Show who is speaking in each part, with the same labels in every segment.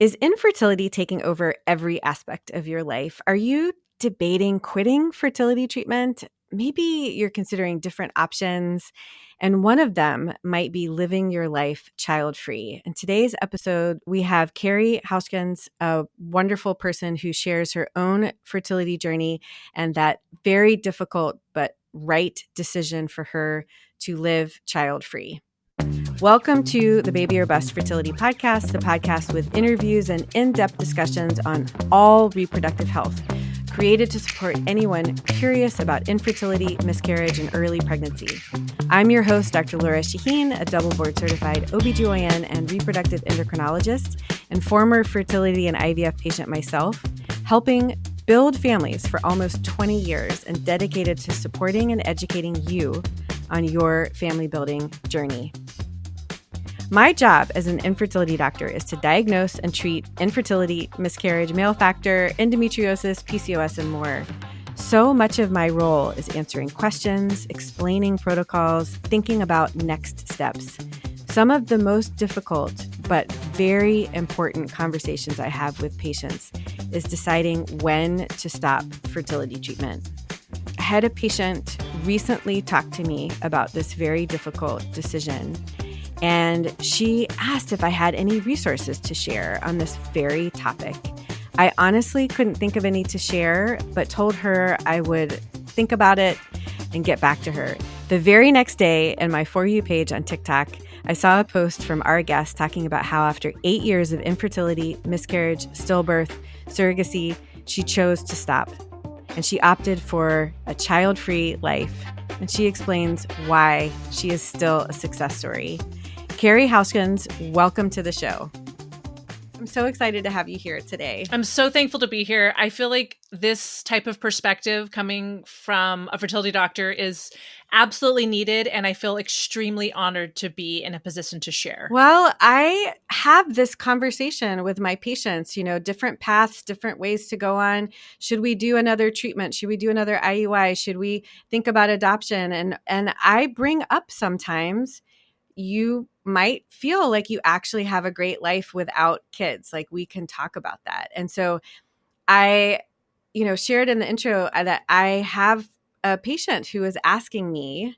Speaker 1: Is infertility taking over every aspect of your life? Are you debating quitting fertility treatment? Maybe you're considering different options, and one of them might be living your life child-free. In today's episode, we have Carrie Hauskens, a wonderful person who shares her own fertility journey and that very difficult but right decision for her to live child-free. Welcome to the Baby or Bust Fertility Podcast, the podcast with interviews and in-depth discussions on all reproductive health, created to support anyone curious about infertility, miscarriage, and early pregnancy. I'm your host, Dr. Lora Shahine, a double board certified OBGYN and reproductive endocrinologist and former fertility and IVF patient myself, helping build families for almost 20 years and dedicated to supporting and educating you on your family building journey. My job as an infertility doctor is to diagnose and treat infertility, miscarriage, male factor, endometriosis, PCOS, and more. So much of my role is answering questions, explaining protocols, thinking about next steps. Some of the most difficult but very important conversations I have with patients is deciding when to stop fertility treatment. I had a patient recently talk to me about this very difficult decision. And she asked if I had any resources to share on this very topic. I honestly couldn't think of any to share, but told her I would think about it and get back to her. The very next day, in my For You page on TikTok, I saw a post from our guest talking about how after 8 years of infertility, miscarriage, stillbirth, surrogacy, she chose to stop. And she opted for a child-free life. And she explains why she is still a success story. Carrie Hauskens, welcome to the show. I'm so excited to have you here today.
Speaker 2: I'm so thankful to be here. I feel like this type of perspective coming from a fertility doctor is absolutely needed, and I feel extremely honored to be in a position to share.
Speaker 1: Well, I have this conversation with my patients, different paths, different ways to go on. Should we do another treatment? Should we do another IUI? Should we think about adoption? And I bring up sometimes you might feel like you actually have a great life without kids. Like, we can talk about that. And so I, shared in the intro that I have a patient who is asking me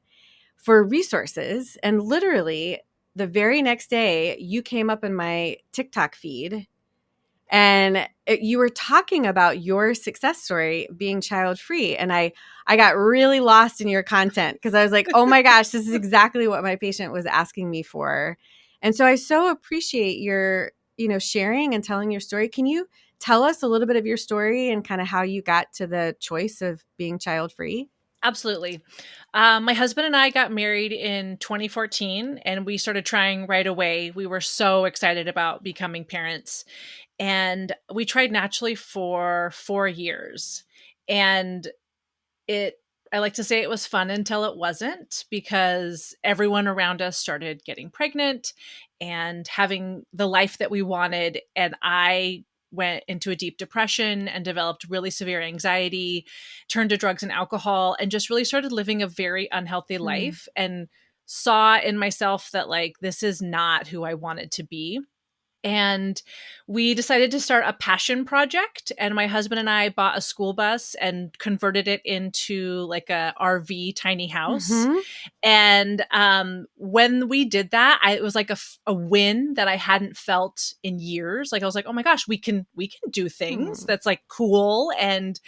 Speaker 1: for resources. And literally the very next day, you came up in my TikTok feed and you were talking about your success story being child-free. And I got really lost in your content because I was like, oh my gosh, this is exactly what my patient was asking me for. And so I so appreciate your, sharing and telling your story. Can you tell us a little bit of your story and kind of how you got to the choice of being child-free?
Speaker 2: Absolutely. My husband and I got married in 2014, and we started trying right away. We were so excited about becoming parents. And we tried naturally for 4 years. And I like to say it was fun until it wasn't, because everyone around us started getting pregnant and having the life that we wanted. And I went into a deep depression and developed really severe anxiety, turned to drugs and alcohol, and just really started living a very unhealthy life and saw in myself that, like, this is not who I wanted to be. And we decided to start a passion project, and my husband and I bought a school bus and converted it into like a RV tiny house.
Speaker 1: Mm-hmm.
Speaker 2: And when we did that, it was like a win that I hadn't felt in years. Like, I was like, oh my gosh, we can do things that's like cool. And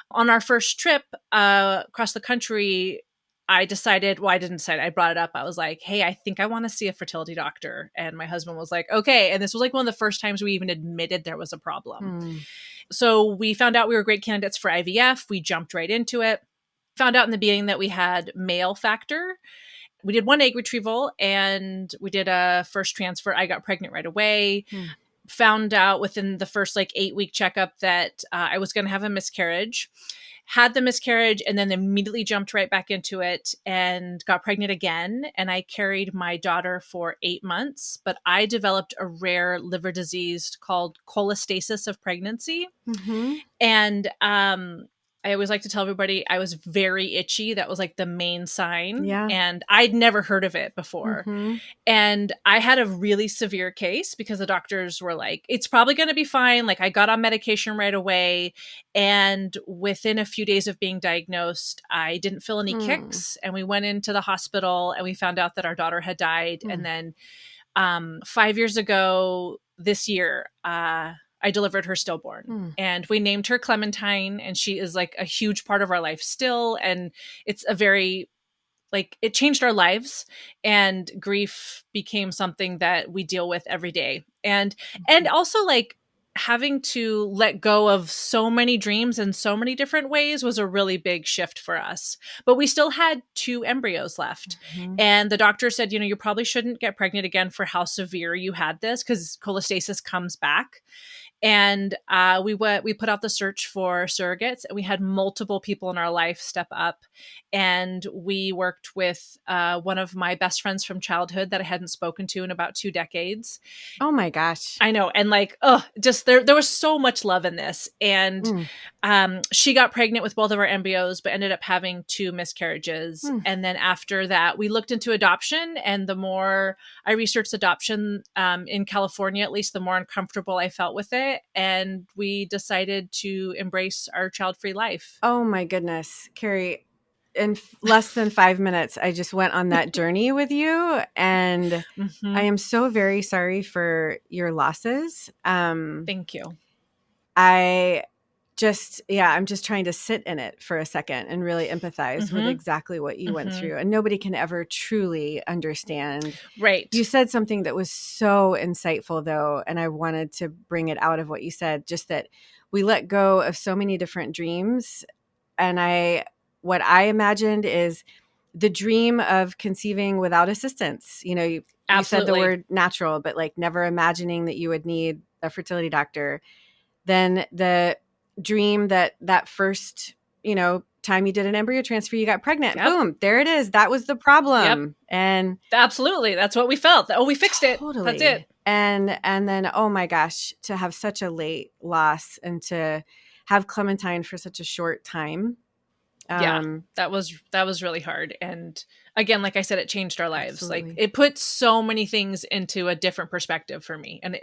Speaker 2: on our first trip across the country, I brought it up. I was like, hey, I think I want to see a fertility doctor. And my husband was like, okay. And this was like one of the first times we even admitted there was a problem. So we found out we were great candidates for IVF. We jumped right into it. Found out in the beginning that we had male factor. We did one egg retrieval and we did a first transfer. I got pregnant right away. Found out within the first 8-week checkup that I was going to have a miscarriage. Had the miscarriage and then immediately jumped right back into it and got pregnant again. And I carried my daughter for 8 months, but I developed a rare liver disease called cholestasis of pregnancy. And I always like to tell everybody I was very itchy. That was like the main sign.
Speaker 1: Yeah.
Speaker 2: And I'd never heard of it before.
Speaker 1: Mm-hmm.
Speaker 2: And I had a really severe case because the doctors were like, it's probably going to be fine. Like I got on medication right away. And within a few days of being diagnosed, I didn't feel any
Speaker 1: Mm.
Speaker 2: kicks. And we went into the hospital and we found out that our daughter had died. And
Speaker 1: Mm.
Speaker 2: then 5 years ago this year, I delivered her stillborn.
Speaker 1: Mm.
Speaker 2: And we named her Clementine, and she is like a huge part of our life still. And it's a very like it changed our lives, and grief became something that we deal with every day. And also like having to let go of so many dreams in so many different ways was a really big shift for us. But we still had two embryos left.
Speaker 1: Mm-hmm.
Speaker 2: And the doctor said, you probably shouldn't get pregnant again for how severe you had this, because cholestasis comes back. And we put out the search for surrogates, and we had multiple people in our life step up. And we worked with one of my best friends from childhood that I hadn't spoken to in about 2 decades.
Speaker 1: Oh my gosh.
Speaker 2: I know. And like, oh, just there was so much love in this. And
Speaker 1: Mm.
Speaker 2: she got pregnant with both of our embryos, but ended up having two miscarriages.
Speaker 1: Mm.
Speaker 2: And then after that, we looked into adoption. And the more I researched adoption in California, at least, the more uncomfortable I felt with it. And we decided to embrace our child-free life.
Speaker 1: Oh my goodness, Carrie. In less than 5 minutes, I just went on that journey with you, and I
Speaker 2: Mm-hmm.
Speaker 1: am so very sorry for your losses.
Speaker 2: Thank you.
Speaker 1: I I'm just trying to sit in it for a second and really empathize with
Speaker 2: Mm-hmm.
Speaker 1: exactly what you went
Speaker 2: Mm-hmm.
Speaker 1: through. And nobody can ever truly understand. You
Speaker 2: Right.
Speaker 1: said something that was so insightful, though, and I wanted to bring it out of what you said, just that we let go of so many different dreams. And what I imagined is the dream of conceiving without assistance. You said the
Speaker 2: Absolutely.
Speaker 1: word natural, but like never imagining that you would need a fertility doctor. Then the dream that first, time you did an embryo transfer, you got pregnant.
Speaker 2: Yep.
Speaker 1: Boom, there it is. That was the
Speaker 2: Yep.
Speaker 1: problem. And
Speaker 2: Absolutely. That's what we felt. Oh, we fixed it. That's it.
Speaker 1: totally. And then, oh my gosh, to have such a late loss and to have Clementine for such a short time.
Speaker 2: Yeah,
Speaker 1: Um,
Speaker 2: that was really hard. And again, like I said, it changed our lives. Like
Speaker 1: Absolutely.
Speaker 2: it put so many things into a different perspective for me. And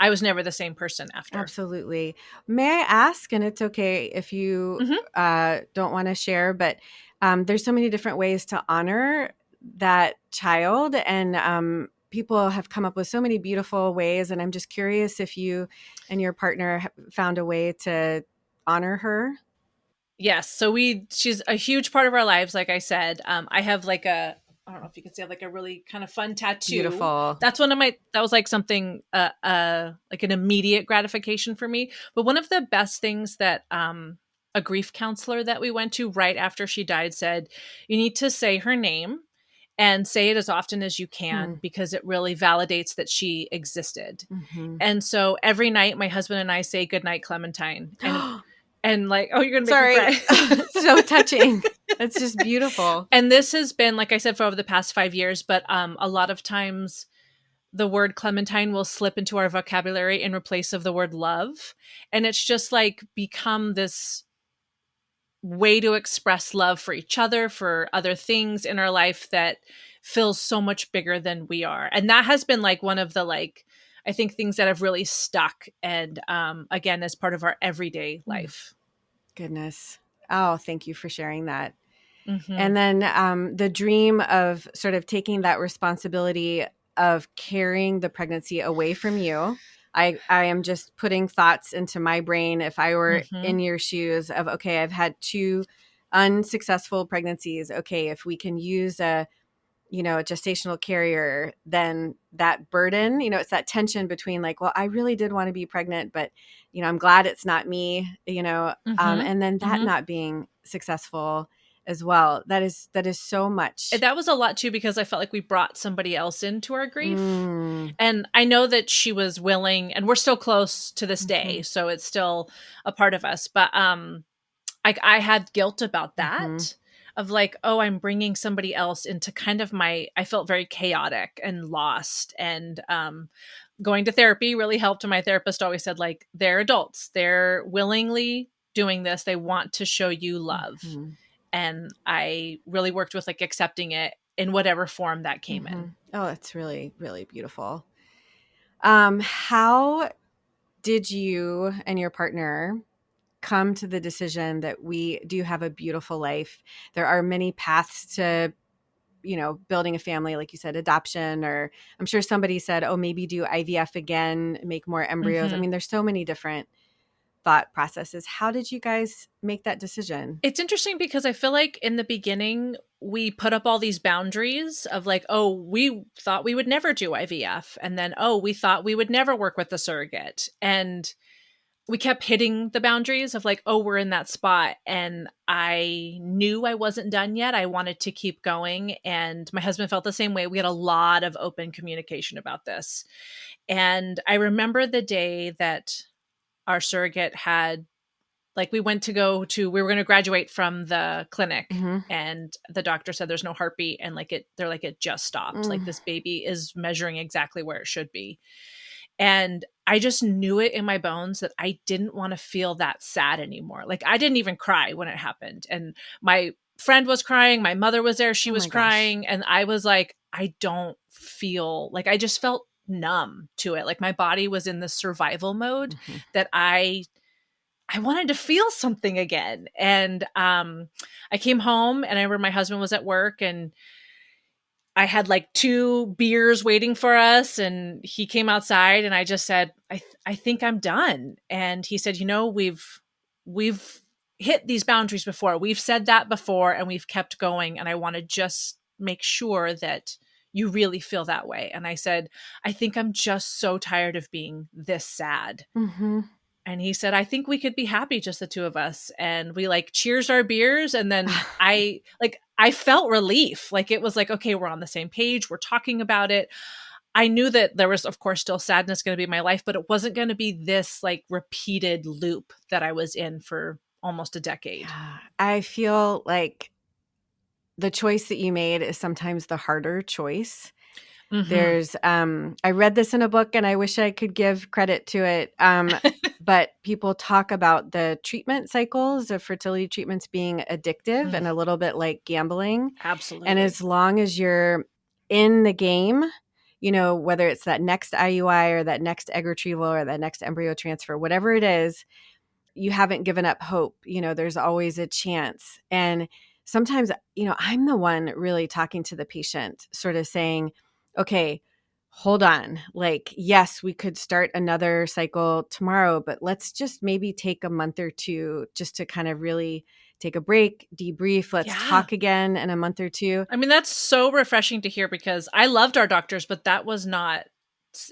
Speaker 2: I was never the same person after.
Speaker 1: Absolutely. May I ask, and it's okay if you
Speaker 2: Hmm.
Speaker 1: don't want to share, but there's so many different ways to honor that child. And people have come up with so many beautiful ways. And I'm just curious if you and your partner found a way to honor her.
Speaker 2: Yes. So she's a huge part of our lives. Like I said, I have like I don't know if you can say, I have like a really kind of fun tattoo.
Speaker 1: Beautiful.
Speaker 2: That was like something, like an immediate gratification for me. But one of the best things that, a grief counselor that we went to right after she died said, you need to say her name and say it as often as you can,
Speaker 1: Hmm.
Speaker 2: because it really validates that she existed.
Speaker 1: Mm-hmm.
Speaker 2: And so every night my husband and I say goodnight Clementine, and like, oh, you're gonna make me
Speaker 1: Sorry.
Speaker 2: cry.
Speaker 1: So touching. It's just beautiful.
Speaker 2: And this has been, like I said, for over the past 5 years, but a lot of times the word Clementine will slip into our vocabulary in replace of the word love. And it's just like become this way to express love for each other, for other things in our life that feels so much bigger than we are. And that has been like one of the, like, I think things that have really stuck. And again, as part of our everyday life.
Speaker 1: Goodness. Oh, thank you for sharing that.
Speaker 2: Mm-hmm.
Speaker 1: And then the dream of sort of taking that responsibility of carrying the pregnancy away from you. I am just putting thoughts into my brain. If I were
Speaker 2: Mm-hmm.
Speaker 1: in your shoes of, okay, I've had two unsuccessful pregnancies. Okay, if we can use a gestational carrier, then that burden, it's that tension between like, well, I really did want to be pregnant, but, I'm glad it's not me,
Speaker 2: Mm-hmm.
Speaker 1: and then that
Speaker 2: Mm-hmm.
Speaker 1: not being successful as well. That is so much.
Speaker 2: That was a lot too, because I felt like we brought somebody else into our grief.
Speaker 1: Mm,
Speaker 2: And I know that she was willing, and we're still close to this day,
Speaker 1: mhm,
Speaker 2: so it's still a part of us. But I had guilt about
Speaker 1: mhm,
Speaker 2: that, of like, oh, I'm bringing somebody else into kind of I felt very chaotic and lost. And going to therapy really helped. And my therapist always said, like, they're adults, they're willingly doing this. They want to show you love.
Speaker 1: Mhm.
Speaker 2: And I really worked with like accepting it in whatever form that came in.
Speaker 1: Oh, that's really, really beautiful. How did you and your partner come to the decision that we do have a beautiful life? There are many paths to, building a family, like you said, adoption, or I'm sure somebody said, oh, maybe do IVF again, make more embryos. I
Speaker 2: Mm-hmm.
Speaker 1: mean, there's so many different thought processes. How did you guys make that decision?
Speaker 2: It's interesting because I feel like in the beginning, we put up all these boundaries of like, oh, we thought we would never do IVF. And then, oh, we thought we would never work with the surrogate. And we kept hitting the boundaries of like, oh, we're in that spot. And I knew I wasn't done yet. I wanted to keep going. And my husband felt the same way. We had a lot of open communication about this. And I remember the day that our surrogate had, like, we went to we were going to graduate from the clinic,
Speaker 1: Mm-hmm.
Speaker 2: and the doctor said there's no heartbeat. And like they're like, it just stopped. Like this baby is measuring exactly where it should be. And I just knew it in my bones that I didn't want to feel that sad anymore. Like I didn't even cry when it happened. And my friend was crying. My mother was there. She
Speaker 1: Oh
Speaker 2: was
Speaker 1: my gosh.
Speaker 2: crying. And I was like, I don't feel like, I just felt numb to it. Like my body was in the survival mode
Speaker 1: Mm-hmm.
Speaker 2: that I wanted to feel something again. And I came home and I remember my husband was at work and I had like 2 beers waiting for us, and he came outside and I just said, I think I'm done. And he said, we've hit these boundaries before. We've said that before and we've kept going. And I want to just make sure that you really feel that way. And I said, I think I'm just so tired of being this sad.
Speaker 1: Mm-hmm.
Speaker 2: And he said, I think we could be happy, just the two of us. And we like cheers our beers. And then I felt relief. Like it was like, okay, we're on the same page. We're talking about it. I knew that there was, of course, still sadness going to be my life, but it wasn't going to be this like repeated loop that I was in for almost a decade.
Speaker 1: Yeah. I feel like the choice that you made is sometimes the harder choice.
Speaker 2: Mm-hmm.
Speaker 1: There's, I read this in a book and I wish I could give credit to it. But people talk about the treatment cycles of fertility treatments being addictive and a little bit like gambling. And
Speaker 2: Absolutely.
Speaker 1: as long as you're in the game, whether it's that next IUI or that next egg retrieval or that next embryo transfer, whatever it is, you haven't given up hope. There's always a chance. And sometimes, I'm the one really talking to the patient, sort of saying, okay, hold on. Like, yes, we could start another cycle tomorrow, but let's just maybe take a month or two just to kind of really take a break, debrief. Let's
Speaker 2: Yeah.
Speaker 1: talk again in a month or two.
Speaker 2: I mean, that's so refreshing to hear because I loved our doctors, but that was not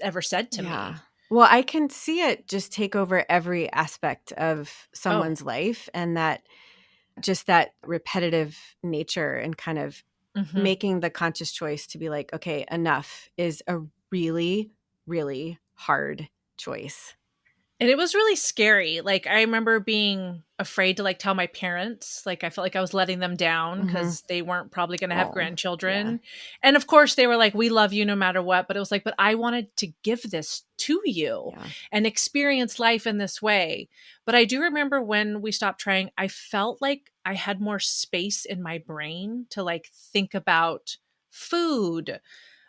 Speaker 2: ever said to
Speaker 1: Yeah.
Speaker 2: me.
Speaker 1: Well, I can see it just take over every aspect of
Speaker 2: Oh,
Speaker 1: someone's life, and that just that repetitive nature and kind of
Speaker 2: mm-hmm.
Speaker 1: making the conscious choice to be like, okay, enough is a really, really hard choice.
Speaker 2: And it was really scary. Like I remember being afraid to like tell my parents. Like I felt like I was letting them down
Speaker 1: Mm-hmm.
Speaker 2: because they weren't probably going to have
Speaker 1: Oh, yeah.
Speaker 2: grandchildren. And of course they were like, we love you no matter what. But it was like, but I wanted to give this to you
Speaker 1: Yeah.
Speaker 2: and experience life in this way. But I do remember when we stopped trying, I felt like I had more space in my brain to like think about food,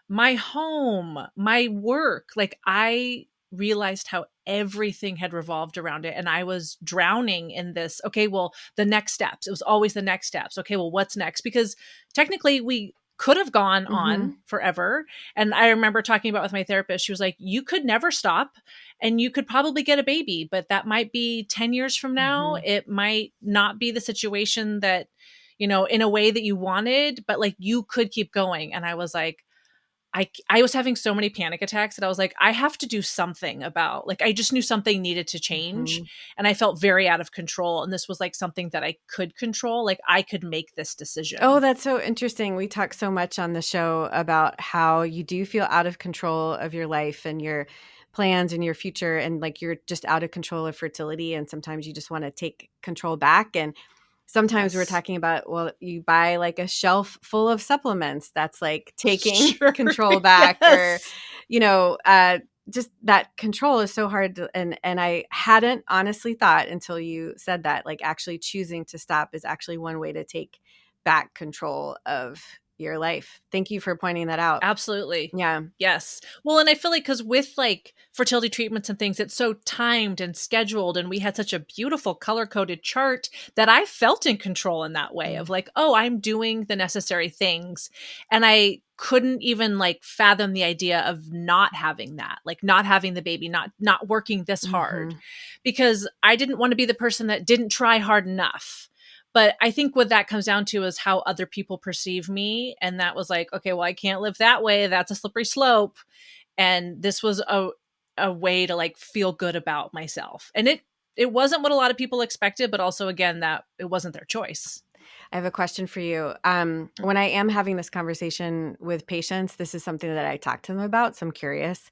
Speaker 2: my home, my work. Like I realized how everything had revolved around it. And I was drowning in this. Okay, well, the next steps. It was always the next steps. Okay, well, what's next? Because technically we could have gone
Speaker 1: Mm-hmm.
Speaker 2: on forever. And I remember talking about with my therapist, she was like, you could never stop and you could probably get a baby, but that might be 10 years from now.
Speaker 1: Mm-hmm.
Speaker 2: It might not be the situation that, in a way that you wanted, but like you could keep going. And I was like, I was having so many panic attacks that I was like, I have to do something about, like, I just knew something needed to change.
Speaker 1: Mm-hmm.
Speaker 2: And I felt very out of control. And this was like something that I could control. Like I could make this
Speaker 1: Oh,
Speaker 2: decision.
Speaker 1: that's so interesting. We talk so much on the show about how you do feel out of control of your life and your plans and your future, and like you're just out of control of fertility. And sometimes you just want to take control back. And sometimes we're
Speaker 2: Yes.
Speaker 1: talking about, well, you buy like a shelf full of supplements. That's like taking
Speaker 2: Sure.
Speaker 1: control back, or,
Speaker 2: Yes.
Speaker 1: you know, uh, just that control is so hard to, and I hadn't honestly thought until you said that, like actually choosing to stop is actually one way to take back control of your life. Thank you for pointing that out.
Speaker 2: Absolutely.
Speaker 1: Yeah.
Speaker 2: Yes. Well, and I feel like because with like fertility treatments and things, it's so timed and scheduled. And we had such a beautiful color coded chart that I felt in control in that way of like, oh, I'm doing the necessary things. And I couldn't even like fathom the idea of not having that, like not having the baby, not working this hard, because I didn't want to be the person that didn't try hard enough. But I think what that comes down to is how other people perceive me. And that was like, okay, well, I can't live that way. That's a slippery slope. And this was a way to like feel good about myself. And it wasn't what a lot of people expected, but also again, that it wasn't their choice.
Speaker 1: I have a question for you. When I am having this conversation with patients, this is something that I talk to them about. So I'm curious.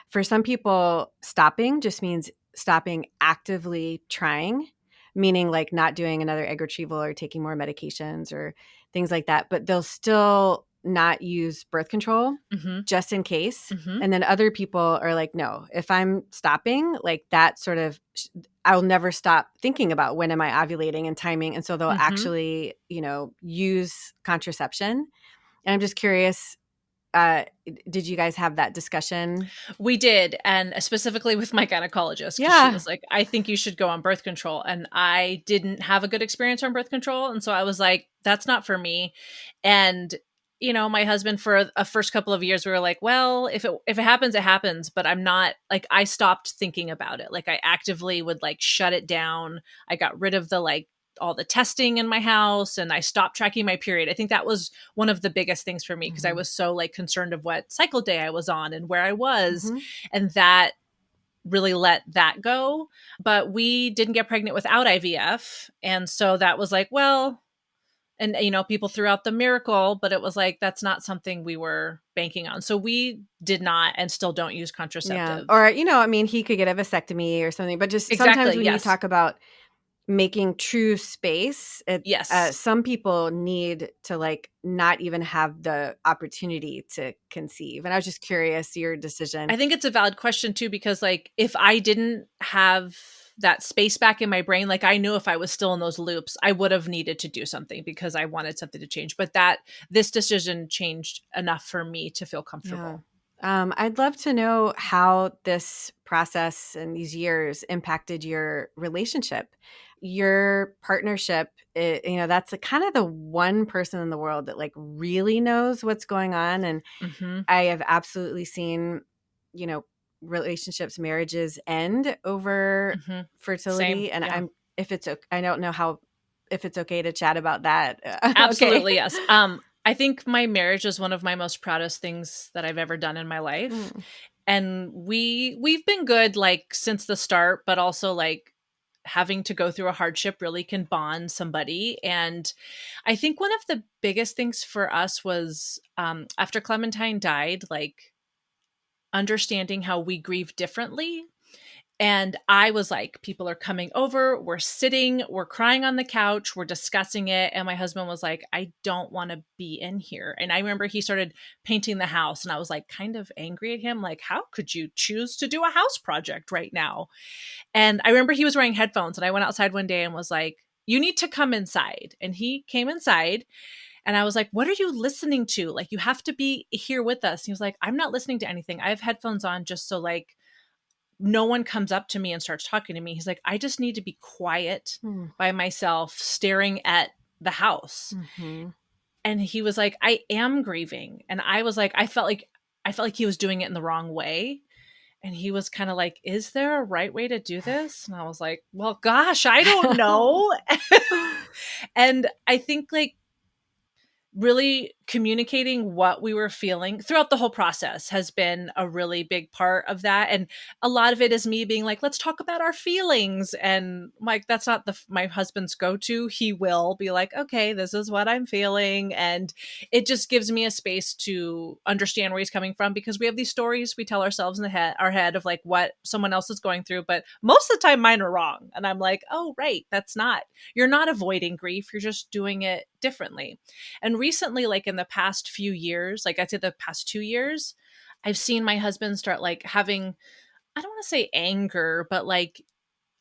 Speaker 1: For some people, stopping just means stopping actively trying, meaning like not doing another egg retrieval or taking more medications or things like that. But they'll still not use birth control just in case. And then other people are like, no, if I'm stopping, like that sort of, I'll never stop thinking about when am I ovulating and timing. And so they'll actually, use contraception. And I'm just curious, did you guys have that discussion?
Speaker 2: We did. And specifically with my gynecologist, because she
Speaker 1: Yeah.
Speaker 2: was like, I think you should go on birth control. And I didn't have a good experience on birth control. And so I was like, that's not for me. And my husband for a first couple of years, we were like, well, if it happens, it happens. But I'm not like, I stopped thinking about it. Like I actively would like shut it down. I got rid of the like all the testing in my house and I stopped tracking my period. I think that was one of the biggest things for me because I was so like concerned of what cycle day I was on and where I was. And that really let that go. But we didn't get pregnant without IVF. And so that was like, well, and people threw out the miracle, but it was like that's not something we were banking on. So we did not and still don't use contraceptive.
Speaker 1: Yeah. Or, I mean, he could get a vasectomy or something, but just sometimes
Speaker 2: Exactly.
Speaker 1: when you
Speaker 2: Yes.
Speaker 1: talk about making true space,
Speaker 2: Yes.
Speaker 1: some people need to like not even have the opportunity to conceive. And I was just curious your decision.
Speaker 2: I think it's a valid question too, because like if I didn't have that space back in my brain, like I knew if I was still in those loops, I would have needed to do something because I wanted something to change. But this decision changed enough for me to feel comfortable.
Speaker 1: Yeah. I'd love to know how this process and these years impacted your relationship, your partnership. That's kind of the one person in the world that like really knows what's going on. And I have absolutely seen, relationships, marriages end over fertility.
Speaker 2: Same.
Speaker 1: And
Speaker 2: Yeah.
Speaker 1: I don't know if it's okay to chat about that.
Speaker 2: Absolutely.
Speaker 1: Okay.
Speaker 2: Yes. I think my marriage is one of my most proudest things that I've ever done in my life. And we've been good like since the start, but also like having to go through a hardship really can bond somebody. And I think one of the biggest things for us was after Clementine died, like understanding how we grieve differently. And I was like, people are coming over, we're sitting, we're crying on the couch, we're discussing it. And my husband was like, I don't want to be in here. And I remember he started painting the house and I was like kind of angry at him. Like, how could you choose to do a house project right now? And I remember he was wearing headphones and I went outside one day and was like, you need to come inside. And he came inside and I was like, what are you listening to? Like, you have to be here with us. And he was like, I'm not listening to anything. I have headphones on just so like, no one comes up to me and starts talking to me. He's like, I just need to be quiet by myself, staring at the house. And he was like, I am grieving. And I was like, I felt like he was doing it in the wrong way. And he was kind of like, is there a right way to do this? And I was like, well, gosh, I don't know. And I think like really communicating what we were feeling throughout the whole process has been a really big part of that. And a lot of it is me being like, let's talk about our feelings. And like, that's not my husband's go-to. He will be like, okay, this is what I'm feeling. And it just gives me a space to understand where he's coming from because we have these stories we tell ourselves in our head of like what someone else is going through. But most of the time mine are wrong. And I'm like, oh, right. You're not avoiding grief. You're just doing it differently. And recently, like in the past few years, like I'd say the past 2 years, I've seen my husband start like having, I don't want to say anger, but like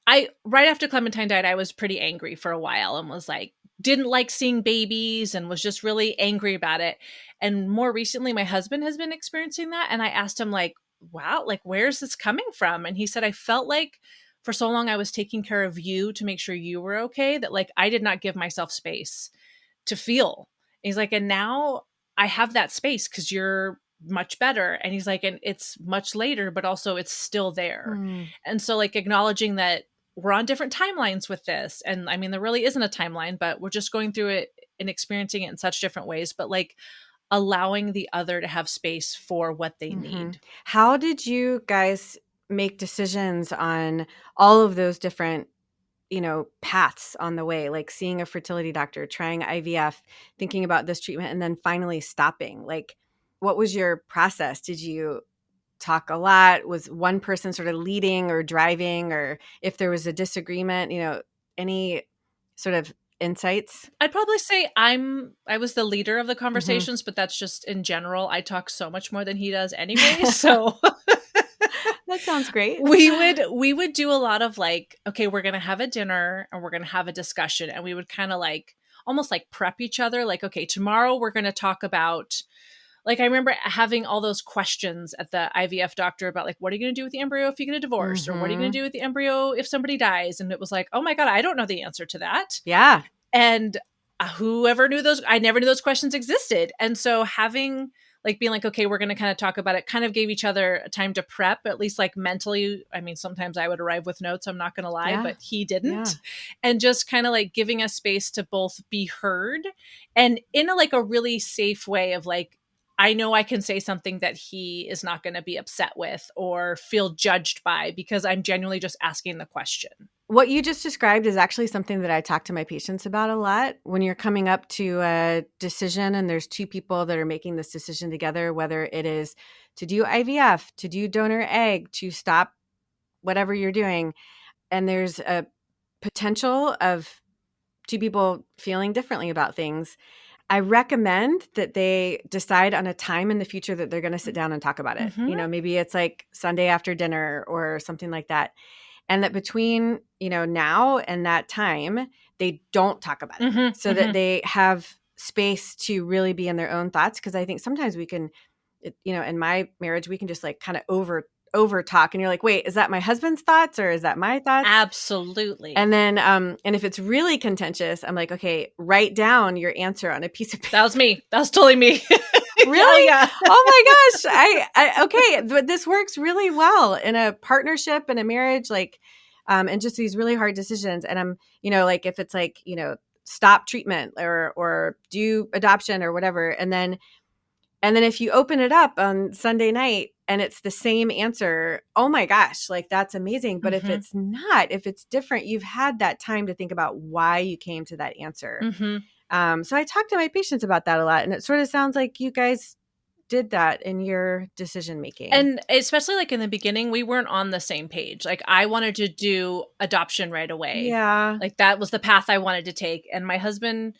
Speaker 2: I right after Clementine died, I was pretty angry for a while and was like, didn't like seeing babies and was just really angry about it. And more recently, my husband has been experiencing that. And I asked him, like, wow, like, where's this coming from? And he said, I felt like for so long I was taking care of you to make sure you were okay, that like I did not give myself space to feel. He's like, and now I have that space because you're much better. And he's like, and it's much later, but also it's still there.
Speaker 1: Mm.
Speaker 2: And so, like, acknowledging that we're on different timelines with this. And I mean, there really isn't a timeline, but we're just going through it and experiencing it in such different ways. But like, allowing the other to have space for what they need.
Speaker 1: How did you guys make decisions on all of those different, paths on the way, like seeing a fertility doctor, trying IVF, thinking about this treatment, and then finally stopping? Like, what was your process? Did you talk a lot? Was one person sort of leading or driving, or if there was a disagreement, any sort of insights?
Speaker 2: I'd probably say I was the leader of the conversations, but that's just in general. I talk so much more than he does anyway. So
Speaker 1: That sounds great.
Speaker 2: we would do a lot of like, okay, we're gonna have a dinner and we're gonna have a discussion, and we would kind of like almost like prep each other. Like, okay, tomorrow we're gonna talk about, like, I remember having all those questions at the IVF doctor about like, what are you gonna do with the embryo if you get a divorce, or what are you gonna do with the embryo if somebody dies? And it was like, oh my god, I don't know the answer to that.
Speaker 1: Yeah.
Speaker 2: And whoever knew those, I never knew those questions existed. And so having like being like, okay, we're going to kind of talk about it, kind of gave each other time to prep, at least like mentally. I mean, sometimes I would arrive with notes, I'm not going to lie, but he didn't.
Speaker 1: Yeah.
Speaker 2: And just kind of like giving us space to both be heard, and in a, like a really safe way of like, I know I can say something that he is not going to be upset with or feel judged by because I'm genuinely just asking the question.
Speaker 1: What you just described is actually something that I talk to my patients about a lot. When you're coming up to a decision and there's two people that are making this decision together, whether it is to do IVF, to do donor egg, to stop whatever you're doing, and there's a potential of two people feeling differently about things, I recommend that they decide on a time in the future that they're going to sit down and talk about it. Maybe it's like Sunday after dinner or something like that. And that between, now and that time, they don't talk about it so that they have space to really be in their own thoughts. Because I think sometimes we can, in my marriage, we can just like kind of over talk. And you're like, wait, is that my husband's thoughts or is that my thoughts?
Speaker 2: Absolutely.
Speaker 1: And then, and if it's really contentious, I'm like, okay, write down your answer on a piece of paper.
Speaker 2: That was me. That was totally me.
Speaker 1: Really?
Speaker 2: Yeah.
Speaker 1: Oh my gosh. Okay. But this works really well in a partnership and a marriage, like, and just these really hard decisions. And I'm, like if it's like, stop treatment or do adoption or whatever. And then if you open it up on Sunday night and it's the same answer, oh my gosh, like that's amazing. But if it's not, if it's different, you've had that time to think about why you came to that answer. So I talk to my patients about that a lot. And it sort of sounds like you guys did that in your decision making.
Speaker 2: And especially like in the beginning, we weren't on the same page. Like I wanted to do adoption right away.
Speaker 1: Yeah.
Speaker 2: Like that was the path I wanted to take. And my husband,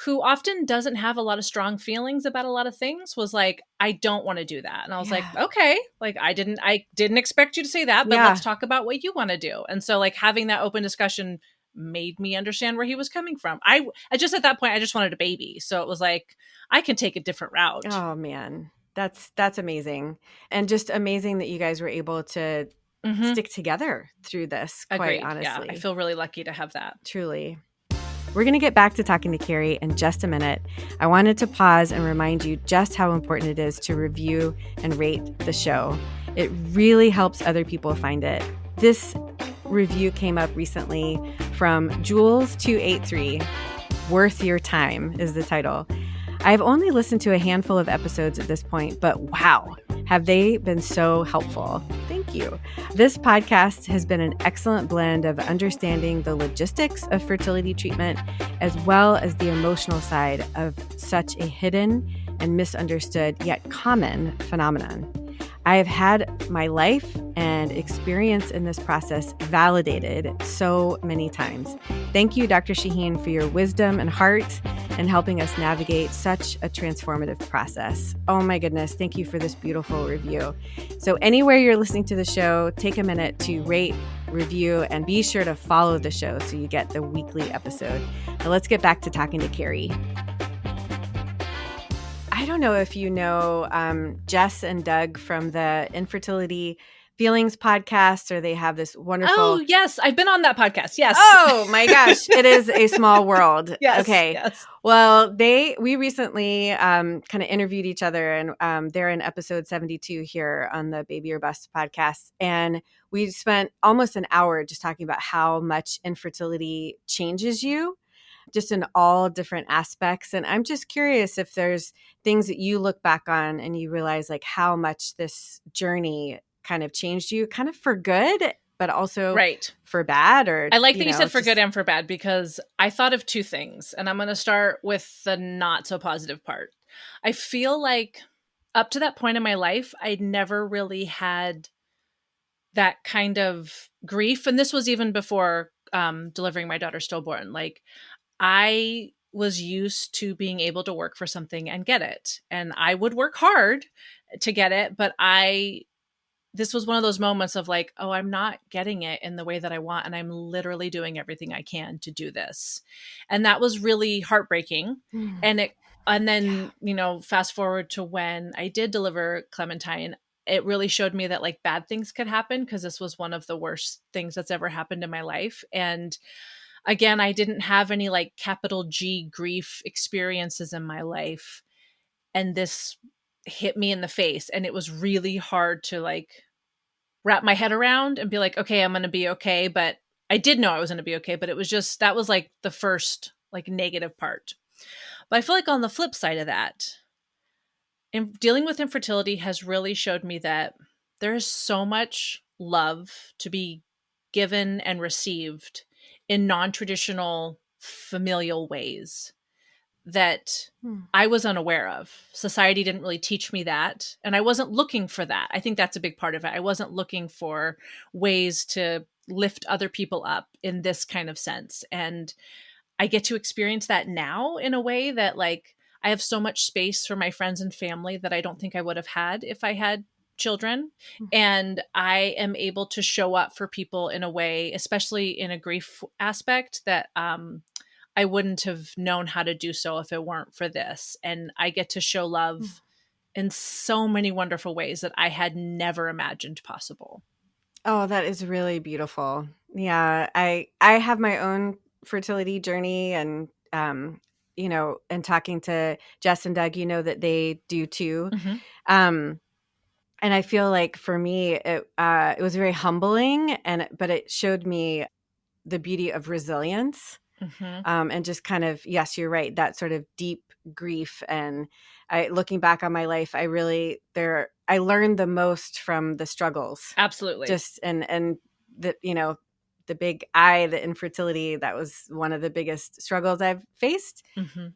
Speaker 2: who often doesn't have a lot of strong feelings about a lot of things, was like, I don't want to do that. And I was like, okay, like I didn't expect you to say that, but let's talk about what you want to do. And so like having that open discussion made me understand where he was coming from. I just at that point, I just wanted a baby. So it was like, I can take a different route.
Speaker 1: Oh man, that's amazing. And just amazing that you guys were able to stick together through this, quite honestly.
Speaker 2: Yeah, I feel really lucky to have that.
Speaker 1: Truly. We're going to get back to talking to Carrie in just a minute. I wanted to pause and remind you just how important it is to review and rate the show. It really helps other people find it. This review came up recently from Jules283. Worth Your Time is the title. I've only listened to a handful of episodes at this point, but wow, have they been so helpful. Thank you. This podcast has been an excellent blend of understanding the logistics of fertility treatment, as well as the emotional side of such a hidden and misunderstood yet common phenomenon. I have had my life and experience in this process validated so many times. Thank you, Dr. Shahine, for your wisdom and heart and helping us navigate such a transformative process. Oh my goodness, thank you for this beautiful review. So anywhere you're listening to the show, take a minute to rate, review, and be sure to follow the show so you get the weekly episode. Now let's get back to talking to Carrie. I don't know if you know Jess and Doug from the Infertility Feelings podcast, or they have this wonderful...
Speaker 2: Oh, yes. I've been on that podcast. Yes.
Speaker 1: Oh my gosh. It is a small world.
Speaker 2: Yes.
Speaker 1: Okay.
Speaker 2: Yes.
Speaker 1: Well, we recently kind of interviewed each other, and they're in episode 72 here on the Baby or Bust podcast. And we spent almost an hour just talking about how much infertility changes you, just in all different aspects. And I'm just curious if there's things that you look back on and you realize like how much this journey kind of changed you, kind of for good, but also for bad. Or
Speaker 2: I like that you said for good and for bad, because I thought of two things, and I'm going to start with the not so positive part. I feel like up to that point in my life, I'd never really had that kind of grief. And this was even before delivering my daughter stillborn. Like, I was used to being able to work for something and get it. And I would work hard to get it, but this was one of those moments of like, oh, I'm not getting it in the way that I want. And I'm literally doing everything I can to do this. And that was really heartbreaking. And then, fast forward to when I did deliver Clementine, it really showed me that like bad things could happen, because this was one of the worst things that's ever happened in my life. And again, I didn't have any like capital G grief experiences in my life. And this hit me in the face. And it was really hard to like wrap my head around and be like, okay, I'm going to be okay. But I did know I was going to be okay. But it was just, that was like the first like negative part. But I feel like on the flip side of that, dealing with infertility has really showed me that there is so much love to be given and received in non-traditional familial ways that I was unaware of. Society didn't really teach me that. And I wasn't looking for that. I think that's a big part of it. I wasn't looking for ways to lift other people up in this kind of sense. And I get to experience that now in a way that like I have so much space for my friends and family that I don't think I would have had if I had children. And I am able to show up for people in a way, especially in a grief aspect, that I wouldn't have known how to do so if it weren't for this. And I get to show love in so many wonderful ways that I had never imagined possible.
Speaker 1: Oh, that is really beautiful. Yeah, I have my own fertility journey, and and talking to Jess and Doug, that they do too. And I feel like for me, it was very humbling, but it showed me the beauty of resilience. And just kind of, yes, you're right, that sort of deep grief. And looking back on my life, I learned the most from the struggles.
Speaker 2: Absolutely.
Speaker 1: Just and the big the infertility, that was one of the biggest struggles I've faced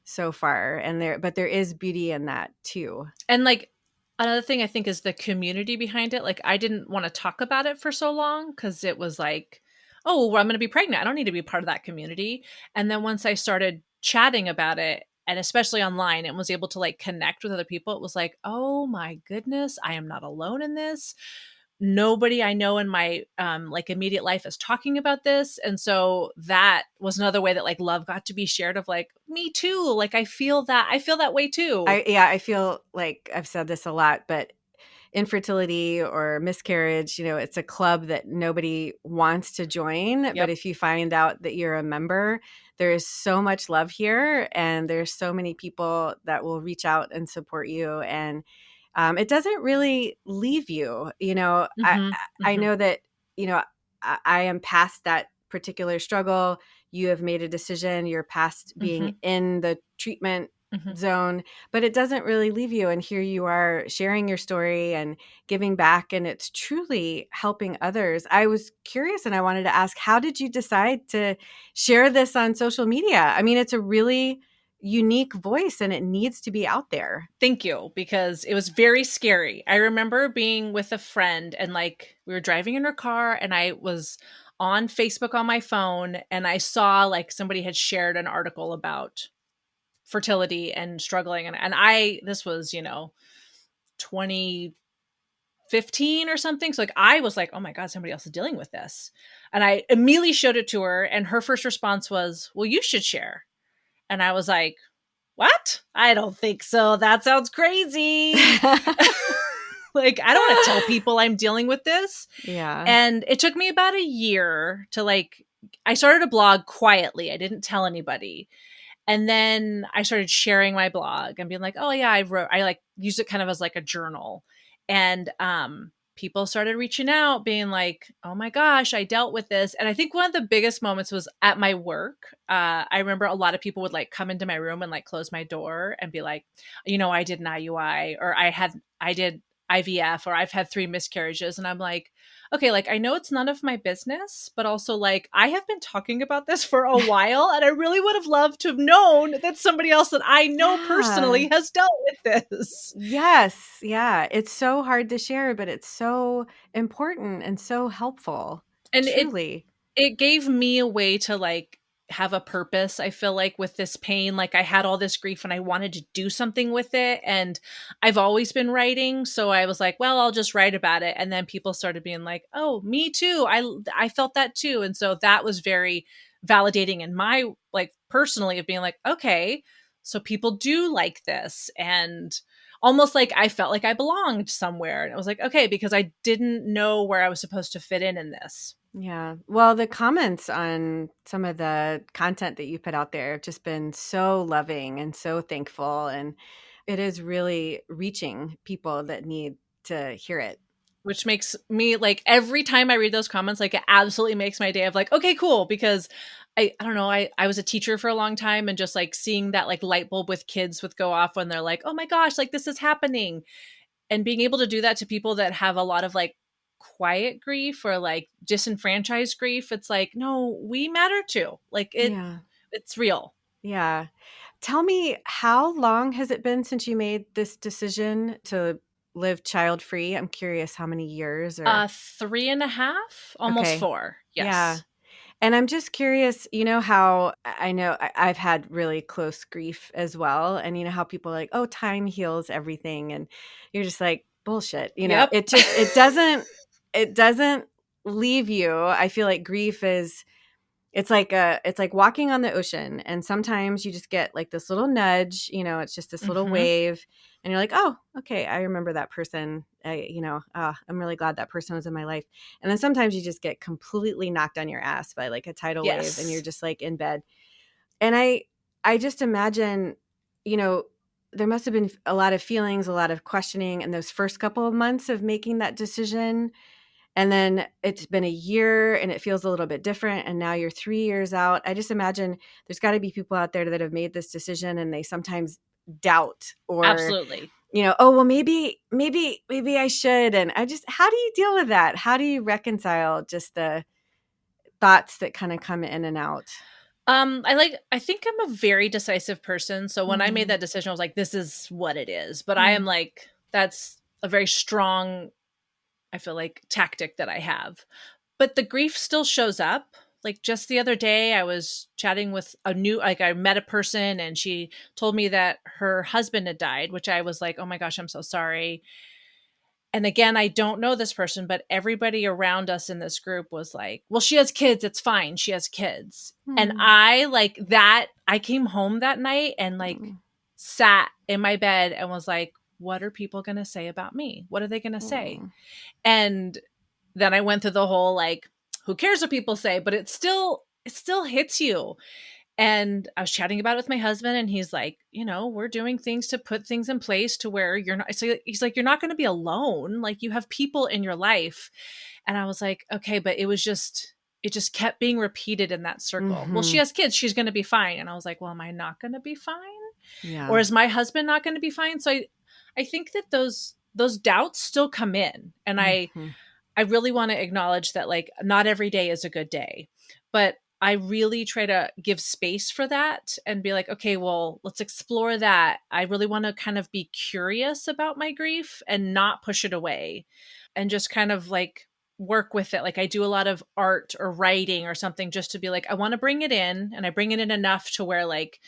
Speaker 1: so far. But there is beauty in that too.
Speaker 2: And like another thing I think is the community behind it. Like, I didn't want to talk about it for so long because it was like, oh, well, I'm going to be pregnant. I don't need to be part of that community. And then once I started chatting about it, and especially online, and was able to like connect with other people, it was like, oh my goodness, I am not alone in this. Nobody I know in my like immediate life is talking about this. And so that was another way that like love got to be shared, of like, me too. Like, I feel that way too.
Speaker 1: I feel like I've said this a lot, but infertility or miscarriage, it's a club that nobody wants to join. Yep. But if you find out that you're a member, there is so much love here, and there's so many people that will reach out and support you. And it doesn't really leave you. I know that, I am past that particular struggle. You have made a decision. You're past being in the treatment zone, but it doesn't really leave you. And here you are sharing your story and giving back, and it's truly helping others. I was curious, and I wanted to ask, how did you decide to share this on social media? I mean, it's a really unique voice, and it needs to be out there.
Speaker 2: Thank you, because it was very scary. I remember being with a friend, and like we were driving in her car, and I was on Facebook on my phone, and I saw like somebody had shared an article about fertility and struggling. And I, this was, 2015 or something. So like I was like, oh my God, somebody else is dealing with this. And I immediately showed it to her. And her first response was, well, you should share. And I was like, what? I don't think so. That sounds crazy. Like, I don't want to tell people I'm dealing with this.
Speaker 1: Yeah.
Speaker 2: And it took me about a year to like, I started a blog quietly. I didn't tell anybody. And then I started sharing my blog and being like, oh yeah, I like used it kind of as like a journal. And people started reaching out being like, oh my gosh, I dealt with this. And I think one of the biggest moments was at my work. I remember a lot of people would like come into my room and like close my door and be like, I did an IUI, or I did IVF, or I've had 3 miscarriages. And I'm like, okay, like I know it's none of my business, but also like I have been talking about this for a while, and I really would have loved to have known that somebody else that I know
Speaker 1: Yeah.
Speaker 2: personally has dealt with this.
Speaker 1: Yes. Yeah. It's so hard to share, but it's so important and so helpful.
Speaker 2: And
Speaker 1: Truly.
Speaker 2: it gave me a way to like have a purpose. I feel like with this pain, like I had all this grief and I wanted to do something with it. And I've always been writing. So I was like, well, I'll just write about it. And then people started being like, oh, me too. I felt that too. And so that was very validating in my like personally of being like, okay, so people do like this. And almost like I felt like I belonged somewhere. And it was like, okay, because I didn't know where I was supposed to fit in this.
Speaker 1: Yeah. Well, the comments on some of the content that you put out there have just been so loving and so thankful. And it is really reaching people that need to hear it.
Speaker 2: Which makes me like every time I read those comments, like it absolutely makes my day of like, okay, cool. Because I don't know, I was a teacher for a long time, and just like seeing that like light bulb with kids would go off when they're like, oh my gosh, like this is happening. And being able to do that to people that have a lot of like quiet grief or like disenfranchised grief, it's like, no, we matter too. Like
Speaker 1: Yeah.
Speaker 2: it's real.
Speaker 1: Yeah. Tell me, how long has it been since you made this decision to live child free? I'm curious how many years or
Speaker 2: 3.5, almost
Speaker 1: okay.
Speaker 2: 4.
Speaker 1: Yeah.
Speaker 2: Yes.
Speaker 1: And I'm just curious, how I know I've had really close grief as well. And you know how people are like, oh, time heals everything. And you're just like, bullshit.
Speaker 2: Yep.
Speaker 1: It doesn't leave you. I feel like grief is, it's like walking on the ocean, and sometimes you just get like this little nudge, it's just this little
Speaker 2: Hmm.
Speaker 1: wave, and you're like, oh, okay, I remember that person. I'm really glad that person was in my life. And then sometimes you just get completely knocked on your ass by like a tidal wave, and you're
Speaker 2: Yes.
Speaker 1: just like in bed. And I just imagine, you know, there must have been a lot of feelings, a lot of questioning in those first couple of months of making that decision. And then it's been a year and it feels a little bit different. And now you're 3 years out. I just imagine there's got to be people out there that have made this decision and they sometimes doubt or,
Speaker 2: Absolutely.
Speaker 1: oh, well, maybe I should. And how do you deal with that? How do you reconcile just the thoughts that kind of come in and out?
Speaker 2: I think I'm a very decisive person. So when I made
Speaker 1: Mm,
Speaker 2: that decision, I was like, this is what it is. But I am
Speaker 1: mm,
Speaker 2: like, that's a very strong, I feel like, tactic that I have. But the grief still shows up. Like just the other day, I was chatting with I met a person and she told me that her husband had died, which I was like, oh my gosh, I'm so sorry. And again, I don't know this person, but everybody around us in this group was like, well, she has kids. It's fine. She has kids. And
Speaker 1: mm,
Speaker 2: I like that. I came home that night and like
Speaker 1: mm,
Speaker 2: sat in my bed and was like, what are people going to say about me? What are they going to say?
Speaker 1: mm,
Speaker 2: And then I went through the whole like, who cares what people say? But it still hits you. And I was chatting about it with my husband, and he's like, we're doing things to put things in place to where you're not. So he's like, you're not going to be alone. Like you have people in your life. And I was like, okay, but it just kept being repeated in that circle. Well, she
Speaker 1: mhm.
Speaker 2: has kids. She's going to be fine. And I was like, well, am I not going to be fine? Or
Speaker 1: Yeah.
Speaker 2: is my husband not going to be fine? So I think that those doubts still come in. And
Speaker 1: Mhm.
Speaker 2: I really want to acknowledge that like not every day is a good day, but I really try to give space for that and be like, okay, well, let's explore that. I really want to kind of be curious about my grief and not push it away and just kind of like work with it. Like I do a lot of art or writing or something just to be like, I want to bring it in, and I bring it in enough to where like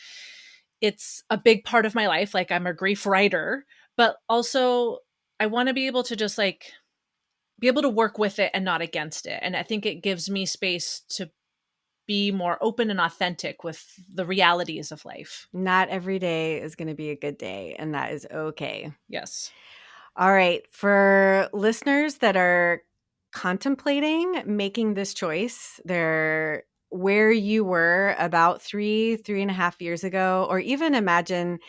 Speaker 2: it's a big part of my life. Like, I'm a grief writer, but also I want to be able to just like be able to work with it and not against it. And I think it gives me space to be more open and authentic with the realities of life.
Speaker 1: Not every day is going to be a good day, and that is okay.
Speaker 2: Yes.
Speaker 1: All right. For listeners that are contemplating making this choice, they're where you were about 3.5 years ago, or even imagine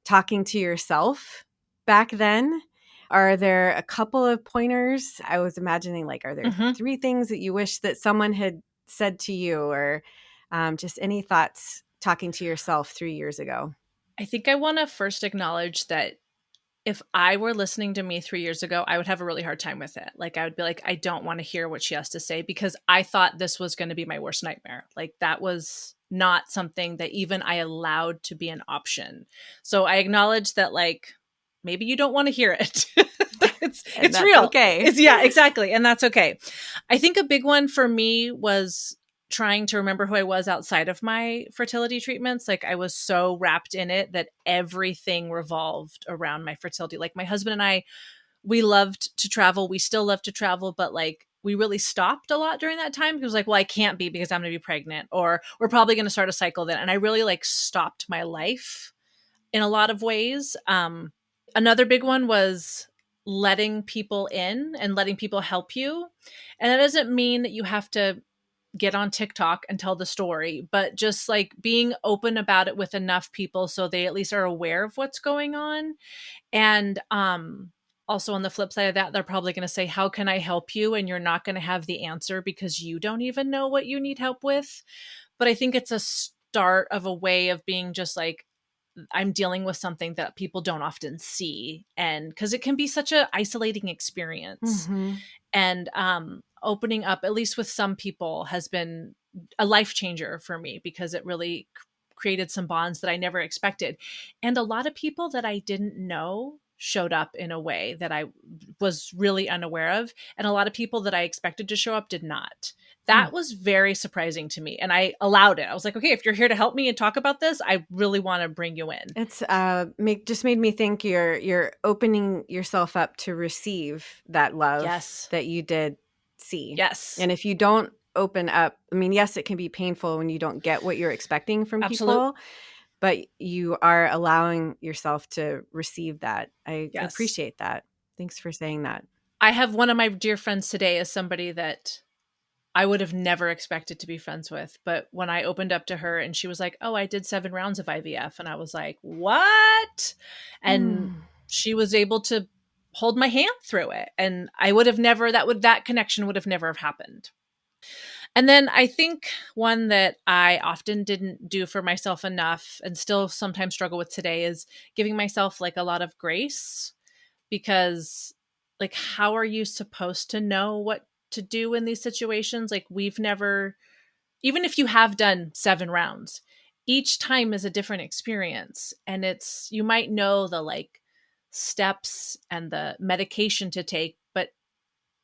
Speaker 1: talking to yourself back then. Are there a couple of pointers? I was imagining, like, are there
Speaker 2: Mm-hmm.
Speaker 1: 3 things that you wish that someone had said to you, or just any thoughts talking to yourself 3 years ago?
Speaker 2: I think I want to first acknowledge that if I were listening to me 3 years ago, I would have a really hard time with it. Like, I would be like, I don't want to hear what she has to say because I thought this was going to be my worst nightmare. Like, that was not something that even I allowed to be an option. So I acknowledge that, like, maybe you don't want to hear it.
Speaker 1: And
Speaker 2: It's
Speaker 1: that's
Speaker 2: real.
Speaker 1: okay.
Speaker 2: Yeah, exactly. And that's okay. I think a big one for me was trying to remember who I was outside of my fertility treatments. Like, I was so wrapped in it that everything revolved around my fertility. Like, my husband and I, we loved to travel. We still love to travel, but like, we really stopped a lot during that time. It was like, well, I can't be because I'm going to be pregnant, or we're probably going to start a cycle then. And I really like stopped my life in a lot of ways. Another big one was letting people in and letting people help you. And that doesn't mean that you have to get on TikTok and tell the story, but just like being open about it with enough people so they at least are aware of what's going on. And also on the flip side of that, they're probably going to say, how can I help you? And you're not going to have the answer because you don't even know what you need help with. But I think it's a start of a way of being just like, I'm dealing with something that people don't often see. And because it can be such a isolating experience.
Speaker 1: Mm-hmm.
Speaker 2: And opening up, at least with some people, has been a life changer for me because it really created some bonds that I never expected. And a lot of people that I didn't know showed up in a way that I was really unaware of. And a lot of people that I expected to show up did not. That was very surprising to me. And I allowed it. I was like, okay, if you're here to help me and talk about this, I really want to bring you in.
Speaker 1: It's just made me think you're opening yourself up to receive that love
Speaker 2: Yes.
Speaker 1: that you did see.
Speaker 2: Yes.
Speaker 1: And if you don't open up, I mean, yes, it can be painful when you don't get what you're expecting from
Speaker 2: Absolutely.
Speaker 1: people, but you are allowing yourself to receive that. I
Speaker 2: Yes.
Speaker 1: appreciate that. Thanks for saying that.
Speaker 2: I have one of my dear friends today is somebody that I would have never expected to be friends with. But when I opened up to her and she was like, oh, I did 7 rounds of IVF. And I was like, what? And
Speaker 1: Mm.
Speaker 2: she was able to hold my hand through it. And I would have never, that connection would have never have happened. And then I think one that I often didn't do for myself enough and still sometimes struggle with today is giving myself like a lot of grace, because like, how are you supposed to know what to do in these situations? Like, we've never, even if you have done 7 rounds, each time is a different experience, and it's, you might know the like steps and the medication to take, but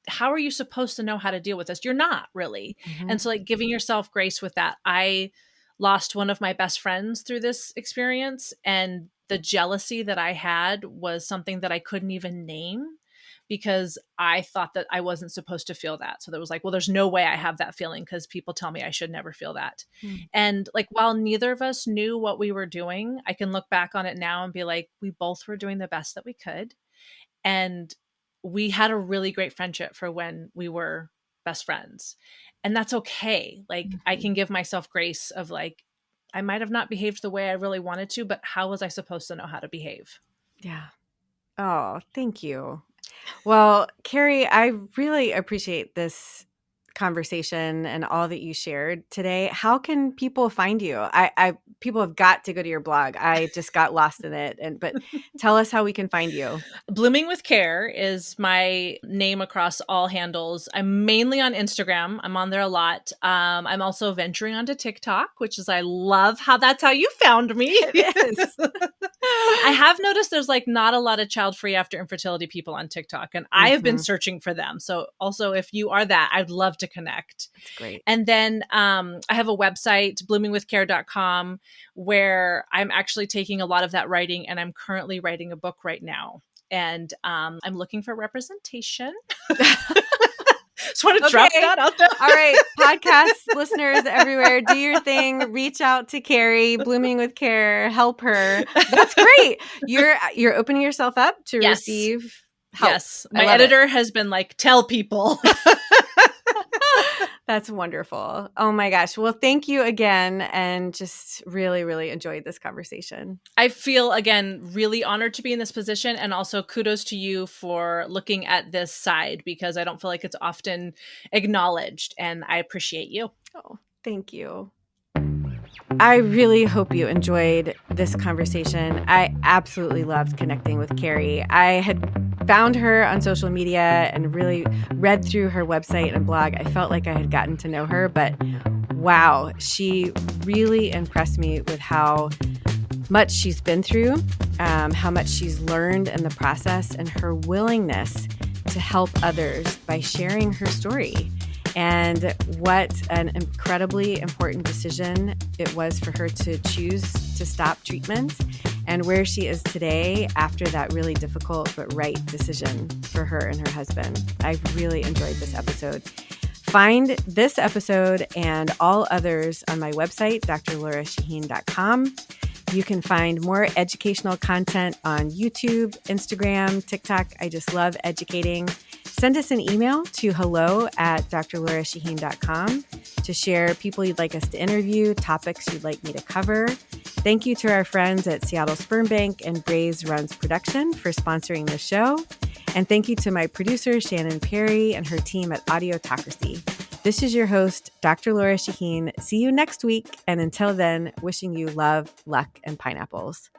Speaker 2: how are you supposed to know how to deal with this? You're not really.
Speaker 1: Mm-hmm.
Speaker 2: And so like giving yourself grace with that. I lost one of my best friends through this experience, and the jealousy that I had was something that I couldn't even name because I thought that I wasn't supposed to feel that. So there was like, well, there's no way I have that feeling because people tell me I should never feel that.
Speaker 1: Mm.
Speaker 2: And like, while neither of us knew what we were doing, I can look back on it now and be like, we both were doing the best that we could. And we had a really great friendship for when we were best friends. And that's okay. Like, I
Speaker 1: Mhm.
Speaker 2: can give myself grace of like, I might have not behaved the way I really wanted to, but how was I supposed to know how to behave?
Speaker 1: Yeah. Oh, thank you. Well, Carrie, I really appreciate this conversation and all that you shared today. How can people find you? I people have got to go to your blog. I just got lost in it, but tell us how we can find you.
Speaker 2: Blooming with Care is my name across all handles. I'm mainly on Instagram. I'm on there a lot. I'm also venturing onto TikTok, which is, I love how that's how you found me.
Speaker 1: It is.
Speaker 2: I have noticed there's like not a lot of child-free after infertility people on TikTok, and I have been searching for them. So also, if you are that, I'd love to connect.
Speaker 1: That's great.
Speaker 2: And then I have a website, bloomingwithcare.com, where I'm actually taking a lot of that writing, and I'm currently writing a book right now. And I'm looking for representation. Just want to drop that out there.
Speaker 1: All right, podcast listeners everywhere, do your thing. Reach out to Carrie, Blooming with Care. Help her. That's great. You're opening yourself up to receive help.
Speaker 2: Yes, my editor has been like, tell people.
Speaker 1: That's wonderful. Oh my gosh. Well, thank you again, and just really, really enjoyed this conversation.
Speaker 2: I feel, again, really honored to be in this position, and also kudos to you for looking at this side, because I don't feel like it's often acknowledged, and I appreciate you.
Speaker 1: Oh, thank you. I really hope you enjoyed this conversation. I absolutely loved connecting with Carrie. I had found her on social media and really read through her website and blog. I felt like I had gotten to know her, but wow, she really impressed me with how much she's been through, how much she's learned in the process, and her willingness to help others by sharing her story. And what an incredibly important decision it was for her to choose to stop treatment, and where she is today after that really difficult but right decision for her and her husband. I really enjoyed this episode. Find this episode and all others on my website, drlorashahine.com. You can find more educational content on YouTube, Instagram, TikTok. I just love educating. Send us an email to hello@drlorashahine.com to share people you'd like us to interview, topics you'd like me to cover. Thank you to our friends at Seattle Sperm Bank and Braze Runs Production for sponsoring the show. And thank you to my producer, Shannon Perry, and her team at Audiotocracy. This is your host, Dr. Lora Shahine. See you next week. And until then, wishing you love, luck, and pineapples.